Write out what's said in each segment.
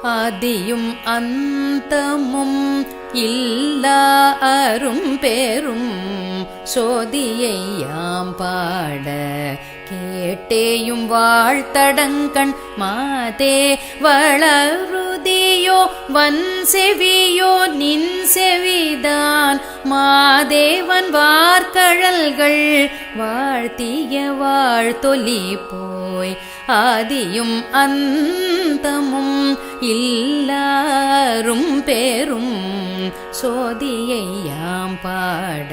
ஆதியும் அந்தமும் இல்லா அரும் பேரும் சோதியை யாம் பாட கேட்டேயும் வாழ்த்தடங்கண் மாதே வளருதியோ வன் செவியோ நின் செவிதான் மாதேவன் வார்கழல்கள் வாழ்த்திய வாழ்த்தொலி போய் ஆதியும் அந்தமும் இல்லாரும் பேரும் சோதியை யாம் பாட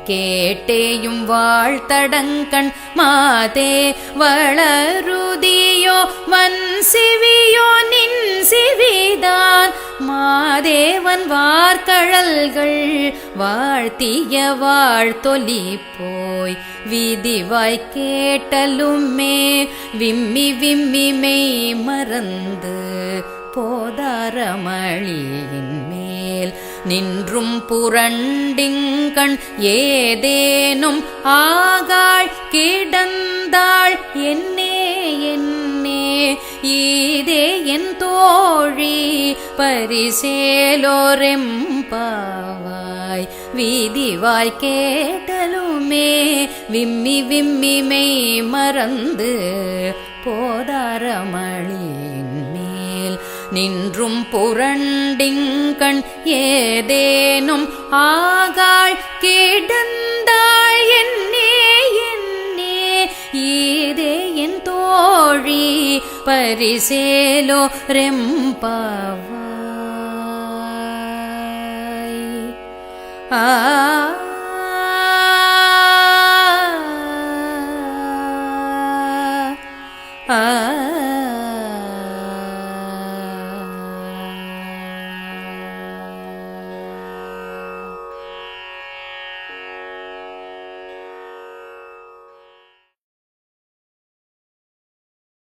கேட்டேயும் வாழ்த்தடங்கண் மாதே வளருதியோ வன் சிவியோ நின் சிவிதான் மாதேவன் வார்கழல்கள் வாழ்த்திய வாழ்த்தொலி போய் விதிவாய் கேட்டலுமே விம்மி விம்மி மெய் மறந்து போதாரமளியின் மேல் நின்றும் புரண்டிங்கண் ஏதேனும் ஆகாள் கிடந்தாள் என்னே என்னே ஈதே என் தோழி பரிசேலோரெம்பாவாய் வீதிவாய் கேட்டலுமே விம்மி விம்மி மெய் மறந்து போதாரமளியின் மேல் நின்றும் புரண்டிங்கண் ஏதேனும் ஆகாள் கிடந்தாள் என்னே என்னே ஈதே என் தோழி பரிசேலோ ரெம்பாவாய். ஆ ஆ